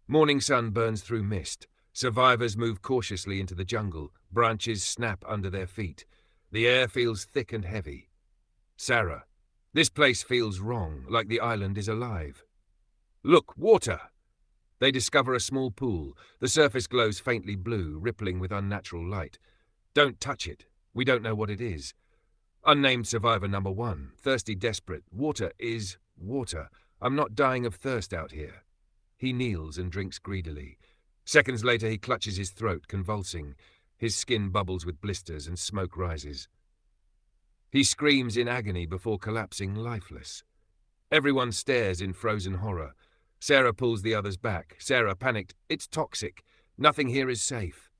Morning sun burns through mist. Survivors move cautiously into the jungle. Branches snap under their feet. The air feels thick and heavy. Sarah. This place feels wrong, like the island is alive. Look, water! They discover a small pool. The surface glows faintly blue, rippling with unnatural light. Don't touch it. We don't know what it is. Unnamed survivor number 1, thirsty, desperate. Water is water. I'm not dying of thirst out here. He kneels and drinks greedily. Seconds later he clutches his throat, convulsing. His skin bubbles with blisters and smoke rises. He screams in agony before collapsing lifeless. Everyone stares in frozen horror. Sarah pulls the others back. Sarah, panicked. It's toxic. Nothing here is safe.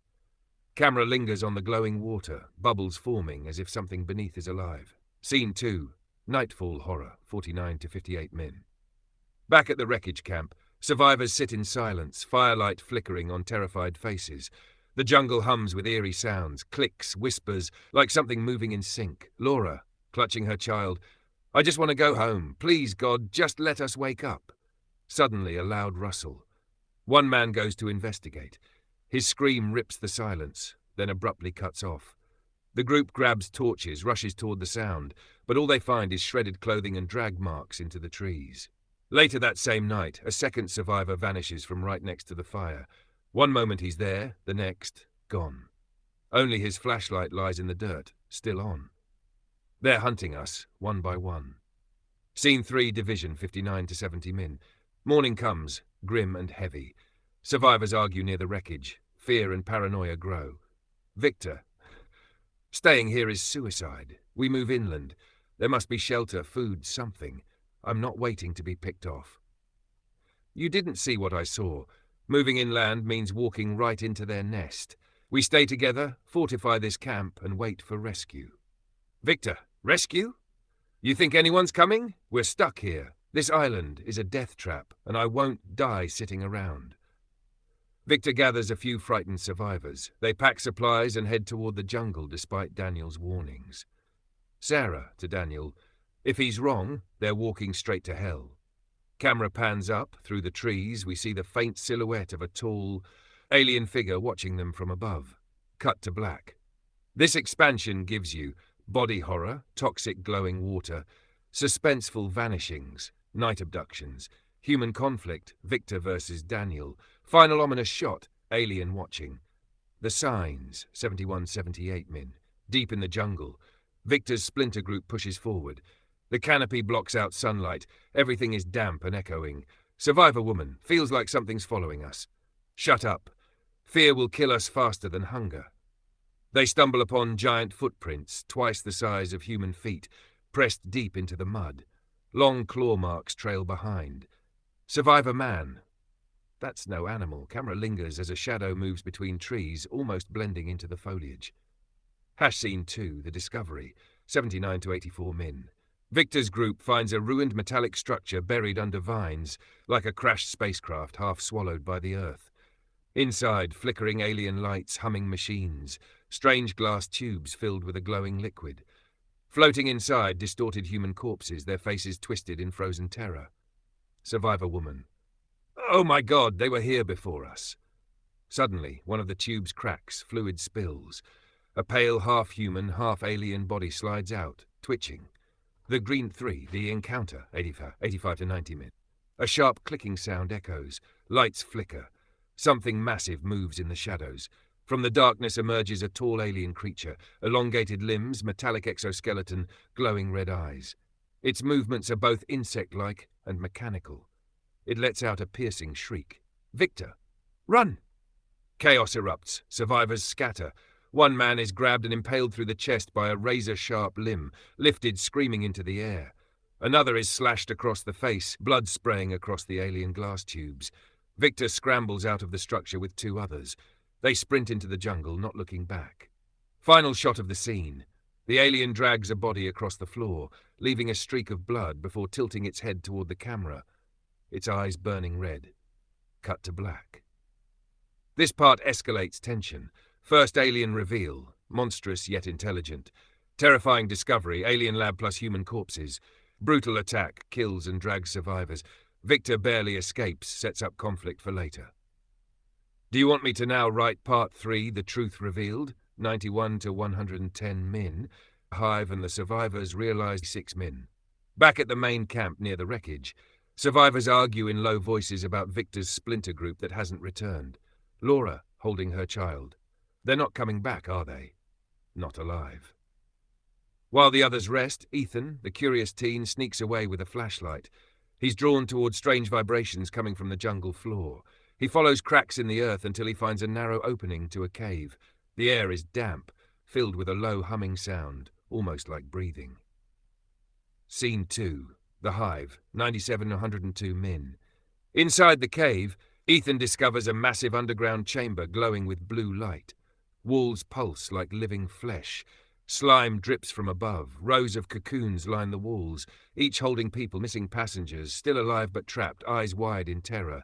Camera lingers on the glowing water, bubbles forming as if something beneath is alive. Scene 2. Nightfall horror, 49 to 58 min. Back at the wreckage camp, survivors sit in silence, firelight flickering on terrified faces. The jungle hums with eerie sounds, clicks, whispers, like something moving in sync. Laura, clutching her child. I just want to go home. Please, God, just let us wake up. Suddenly, a loud rustle. One man goes to investigate. His scream rips the silence, then abruptly cuts off. The group grabs torches, rushes toward the sound, but all they find is shredded clothing and drag marks into the trees. Later that same night, a second survivor vanishes from right next to the fire. One moment he's there, the next, gone. Only his flashlight lies in the dirt, still on. They're hunting us, one by one. Scene 3, Division, 59 to 70 min. Morning comes, grim and heavy. Survivors argue near the wreckage. Fear and paranoia grow. Victor. Staying here is suicide. We move inland. There must be shelter, food, something. I'm not waiting to be picked off. You didn't see what I saw. Moving inland means walking right into their nest. We stay together, fortify this camp, and wait for rescue. Victor, rescue? You think anyone's coming? We're stuck here. This island is a death trap, and I won't die sitting around. Victor gathers a few frightened survivors. They pack supplies and head toward the jungle despite Daniel's warnings. Sarah, to Daniel, if he's wrong, they're walking straight to hell. Camera pans up. Through the trees, we see the faint silhouette of a tall, alien figure watching them from above. Cut to black. This expansion gives you body horror, toxic glowing water, suspenseful vanishings, night abductions, human conflict, Victor versus Daniel, final ominous shot, alien watching. The signs, 71-78 min. Deep in the jungle. Victor's splinter group pushes forward. The canopy blocks out sunlight. Everything is damp and echoing. Survivor woman, feels like something's following us. Shut up. Fear will kill us faster than hunger. They stumble upon giant footprints, twice the size of human feet, pressed deep into the mud. Long claw marks trail behind. Survivor man. That's no animal. Camera lingers as a shadow moves between trees, almost blending into the foliage. Hash scene 2, the discovery, 79 to 84 min. Victor's group finds a ruined metallic structure buried under vines, like a crashed spacecraft half swallowed by the earth. Inside, flickering alien lights, humming machines, strange glass tubes filled with a glowing liquid. Floating inside, distorted human corpses, their faces twisted in frozen terror. Survivor woman. Oh my God, they were here before us. Suddenly, one of the tubes cracks, fluid spills. A pale half-human, half-alien body slides out, twitching. The green 3, the encounter, 85 to 90 min. A sharp clicking sound echoes. Lights flicker. Something massive moves in the shadows. From the darkness emerges a tall alien creature, elongated limbs, metallic exoskeleton, glowing red eyes. Its movements are both insect-like and mechanical. It lets out a piercing shriek. Victor! Run! Chaos erupts. Survivors scatter. One man is grabbed and impaled through the chest by a razor-sharp limb, lifted screaming into the air. Another is slashed across the face, blood spraying across the alien glass tubes. Victor scrambles out of the structure with 2 others. They sprint into the jungle, not looking back. Final shot of the scene. The alien drags a body across the floor, leaving a streak of blood before tilting its head toward the camera. Its eyes burning red. Cut to black. This part escalates tension. First alien reveal, monstrous yet intelligent. Terrifying discovery, alien lab plus human corpses. Brutal attack, kills and drags survivors. Victor barely escapes, sets up conflict for later. Do you want me to now write Part 3, The Truth Revealed, 91 to 110 min? Hive and the survivors realize 6 min. Back at the main camp near the wreckage, survivors argue in low voices about Victor's splinter group that hasn't returned. Laura holding her child. They're not coming back, are they? Not alive. While the others rest, Ethan, the curious teen, sneaks away with a flashlight. He's drawn towards strange vibrations coming from the jungle floor. He follows cracks in the earth until he finds a narrow opening to a cave. The air is damp, filled with a low humming sound, almost like breathing. Scene 2. The Hive, 97 to 102 min. Inside the cave, Ethan discovers a massive underground chamber glowing with blue light. Walls pulse like living flesh. Slime drips from above. Rows of cocoons line the walls, each holding people, missing passengers, still alive but trapped, eyes wide in terror.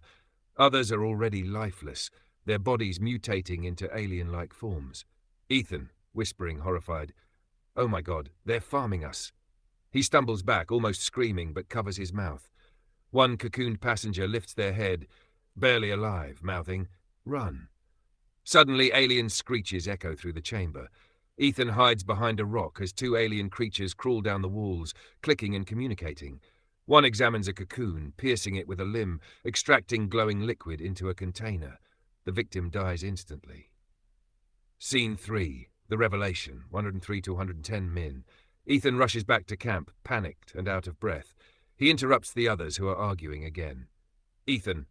Others are already lifeless, their bodies mutating into alien-like forms. Ethan, whispering, horrified, "Oh my God, they're farming us." He stumbles back, almost screaming, but covers his mouth. One cocooned passenger lifts their head, barely alive, mouthing, "Run." Suddenly, alien screeches echo through the chamber. Ethan hides behind a rock as 2 alien creatures crawl down the walls, clicking and communicating. One examines a cocoon, piercing it with a limb, extracting glowing liquid into a container. The victim dies instantly. Scene 3. The Revelation, 103 to 110 min. Ethan rushes back to camp, panicked and out of breath. He interrupts the others who are arguing again. Ethan,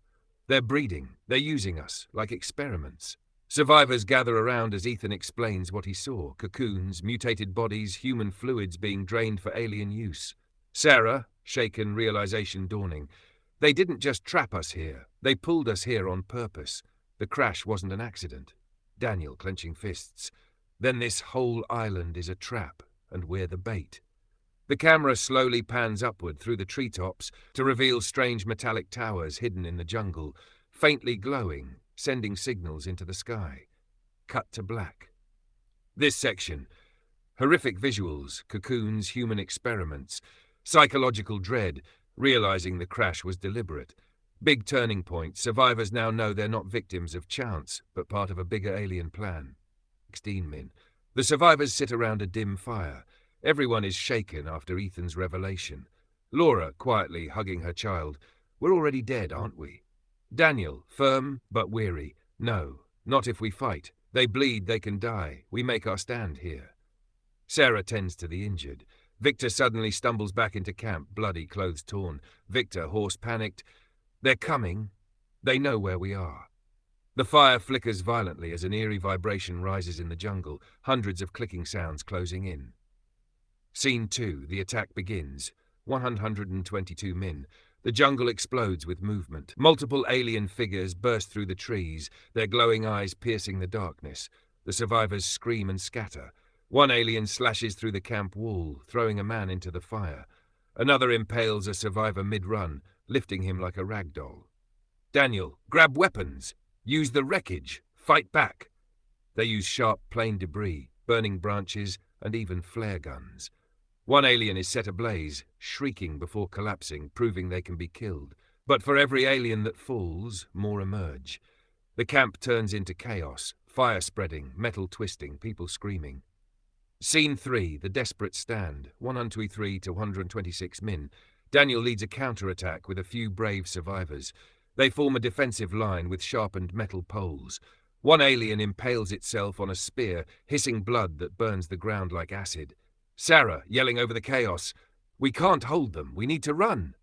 they're breeding. They're using us, like experiments. Survivors gather around as Ethan explains what he saw. Cocoons, mutated bodies, human fluids being drained for alien use. Sarah, shaken, realization dawning. They didn't just trap us here. They pulled us here on purpose. The crash wasn't an accident. Daniel, clenching fists. Then this whole island is a trap, and we're the bait. The camera slowly pans upward through the treetops to reveal strange metallic towers hidden in the jungle, faintly glowing, sending signals into the sky. Cut to black. This section. Horrific visuals, cocoons, human experiments, psychological dread, realizing the crash was deliberate. Big turning point. Survivors now know they're not victims of chance, but part of a bigger alien plan. 16 min. The survivors sit around a dim fire. Everyone is shaken after Ethan's revelation. Laura, quietly hugging her child. "We're already dead, aren't we?" Daniel, firm but weary. "No, not if we fight. They bleed, they can die. We make our stand here." Sarah tends to the injured. Victor suddenly stumbles back into camp, bloody, clothes torn. Victor, hoarse, panicked. "They're coming. They know where we are." The fire flickers violently as an eerie vibration rises in the jungle, hundreds of clicking sounds closing in. Scene 2. The attack begins. 122 min. The jungle explodes with movement. Multiple alien figures burst through the trees, their glowing eyes piercing the darkness. The survivors scream and scatter. One alien slashes through the camp wall, throwing a man into the fire. Another impales a survivor mid-run, lifting him like a rag doll. "Daniel, grab weapons. Use the wreckage. Fight back." They use sharp plane debris, burning branches, and even flare guns. One alien is set ablaze, shrieking before collapsing, proving they can be killed. But for every alien that falls, more emerge. The camp turns into chaos, fire spreading, metal twisting, people screaming. Scene 3. The Desperate Stand, 123 to 126 min. Daniel leads a counterattack with a few brave survivors. They form a defensive line with sharpened metal poles. One alien impales itself on a spear, hissing blood that burns the ground like acid. Sarah, yelling over the chaos, "We can't hold them. We need to run."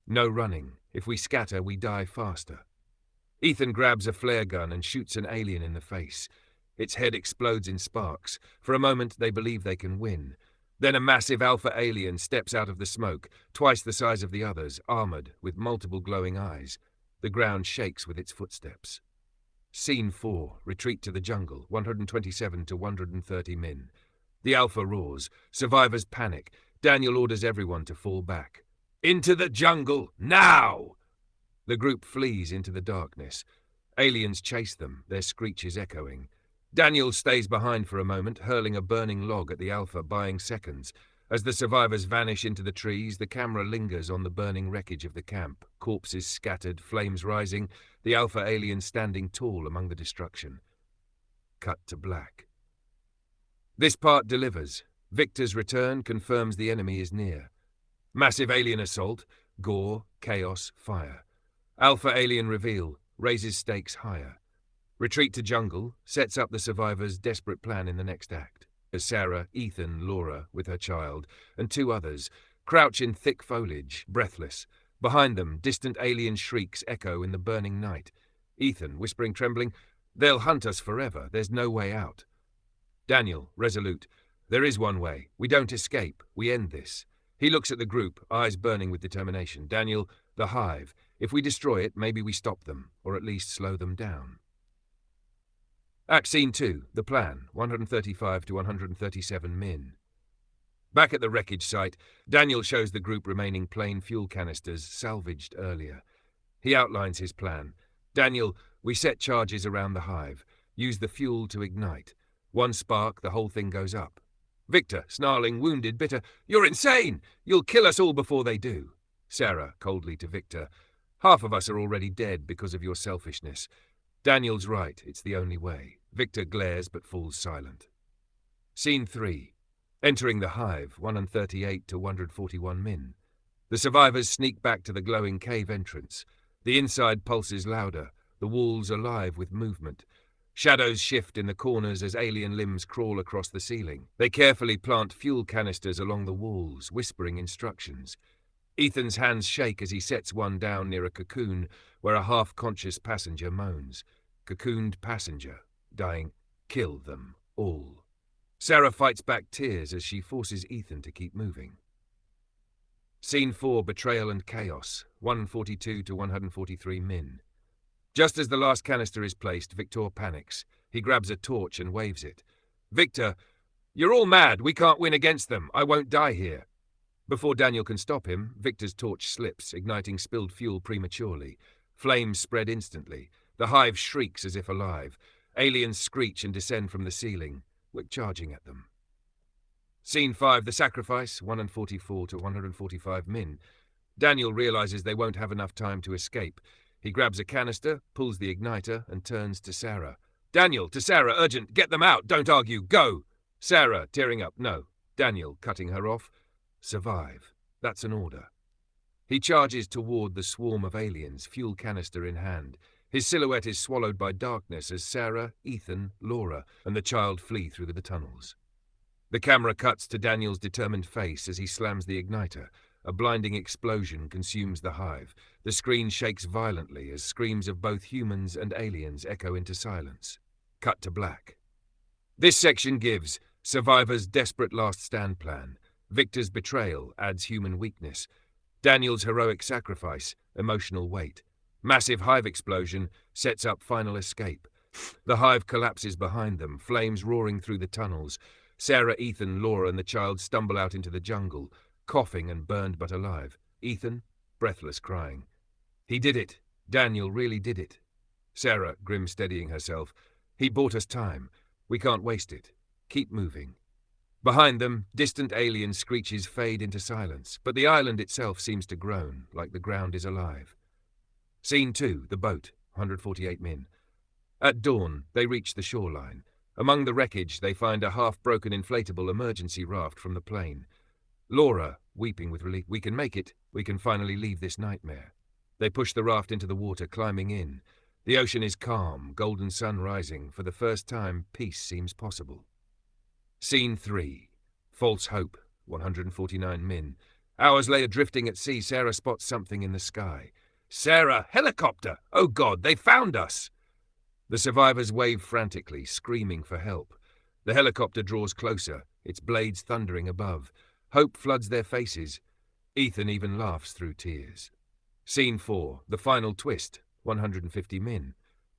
No running. If we scatter, we die faster. Ethan grabs a flare gun and shoots an alien in the face. Its head explodes in sparks. For a moment, they believe they can win. Then a massive alpha alien steps out of the smoke, twice the size of the others, armored, with multiple glowing eyes. The ground shakes with its footsteps. Scene 4. Retreat to the jungle, 127 to 130 min. The alpha roars. Survivors panic. Daniel orders everyone to fall back. "Into the jungle, now!" The group flees into the darkness. Aliens chase them, their screeches echoing. Daniel stays behind for a moment, hurling a burning log at the alpha, buying seconds. As the survivors vanish into the trees, the camera lingers on the burning wreckage of the camp. Corpses scattered, flames rising, the alpha alien standing tall among the destruction. Cut to black. This part delivers. Victor's return confirms the enemy is near. Massive alien assault, gore, chaos, fire. Alpha alien reveal, raises stakes higher. Retreat to jungle, sets up the survivors' desperate plan in the next act. As Sarah, Ethan, Laura, with her child, and 2 others, crouch in thick foliage, breathless. Behind them, distant alien shrieks echo in the burning night. Ethan, whispering, trembling, "They'll hunt us forever, there's no way out." Daniel, resolute, "There is one way. We don't escape. We end this." He looks at the group, eyes burning with determination. "Daniel, the hive. If we destroy it, maybe we stop them, or at least slow them down." Act Scene 2, the plan, 135 to 137 min. Back at the wreckage site, Daniel shows the group remaining plain fuel canisters salvaged earlier. He outlines his plan. "Daniel, we set charges around the hive. Use the fuel to ignite. One spark, the whole thing goes up." Victor, snarling, wounded, bitter, "You're insane! You'll kill us all before they do." Sarah, coldly to Victor, "Half of us are already dead because of your selfishness." Daniel's right, it's the only way. Victor glares but falls silent. Scene 3. Entering the hive, 138 to 141 min. The survivors sneak back to the glowing cave entrance. The inside pulses louder, the walls alive with movement. Shadows shift in the corners as alien limbs crawl across the ceiling. They carefully plant fuel canisters along the walls, whispering instructions. Ethan's hands shake as he sets one down near a cocoon where a half-conscious passenger moans. Cocooned passenger, dying. Kill them all. Sarah fights back tears as she forces Ethan to keep moving. Scene 4, Betrayal and Chaos, 142 to 143 min. Just as the last canister is placed, Victor panics. He grabs a torch and waves it. "Victor, you're all mad. We can't win against them. I won't die here." Before Daniel can stop him, Victor's torch slips, igniting spilled fuel prematurely. Flames spread instantly. The hive shrieks as if alive. Aliens screech and descend from the ceiling. We're charging at them. Scene 5, The Sacrifice, 144 to 145 min. Daniel realizes they won't have enough time to escape. He grabs a canister, pulls the igniter, and turns to Sarah. "Daniel, to Sarah, urgent, get them out, don't argue, go!" Sarah, tearing up, "No." Daniel, cutting her off, "Survive. That's an order." He charges toward the swarm of aliens, fuel canister in hand. His silhouette is swallowed by darkness as Sarah, Ethan, Laura, and the child flee through the tunnels. The camera cuts to Daniel's determined face as he slams the igniter. A blinding explosion consumes the hive. The screen shakes violently as screams of both humans and aliens echo into silence. Cut to black. This section gives survivors' desperate last stand plan. Victor's betrayal adds human weakness. Daniel's heroic sacrifice, emotional weight. Massive hive explosion sets up final escape. The hive collapses behind them, flames roaring through the tunnels. Sarah, Ethan, Laura, and the child stumble out into the jungle, coughing and burned but alive. Ethan, breathless, crying. "He did it. Daniel really did it." Sarah, grim, steadying herself. "He bought us time. We can't waste it. Keep moving." Behind them, distant alien screeches fade into silence, but the island itself seems to groan, like the ground is alive. Scene 2, The Boat, 148 min. At dawn, they reach the shoreline. Among the wreckage, they find a half-broken inflatable emergency raft from the plane. Laura, weeping with relief, "We can make it. We can finally leave this nightmare." They push the raft into the water, climbing in. The ocean is calm, golden sun rising. For the first time, peace seems possible. Scene 3, False Hope, 149 min. Hours later, drifting at sea, Sarah spots something in the sky. "Sarah, helicopter! Oh God, they found us!" The survivors wave frantically, screaming for help. The helicopter draws closer, its blades thundering above. Hope floods their faces. Ethan even laughs through tears. Scene 4, The Final Twist, 150 min.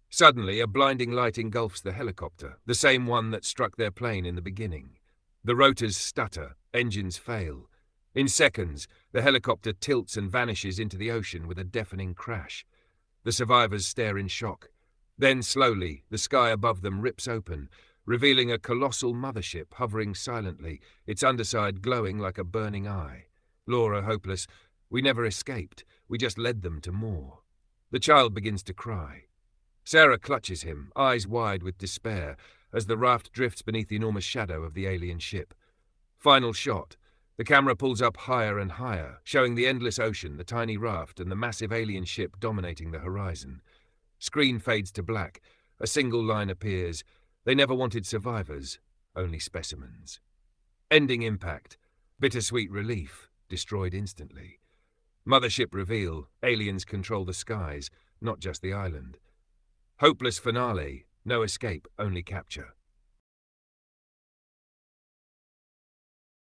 Suddenly, a blinding light engulfs the helicopter, the same one that struck their plane in the beginning. The rotors stutter, engines fail. In seconds, the helicopter tilts and vanishes into the ocean with a deafening crash. The survivors stare in shock. Then, slowly, the sky above them rips open. revealing a colossal mothership hovering silently, its underside glowing like a burning eye. Laura, hopeless. We never escaped. We just led them to more. The child begins to cry. Sarah clutches him, eyes wide with despair, as the raft drifts beneath the enormous shadow of the alien ship. Final shot. The camera pulls up higher and higher, showing the endless ocean, the tiny raft, and the massive alien ship dominating the horizon. Screen fades to black. A single line appears. They never wanted survivors, only specimens. Ending impact. Bittersweet relief, destroyed instantly. Mothership reveal. Aliens control the skies, not just the island. Hopeless finale. No escape, only capture.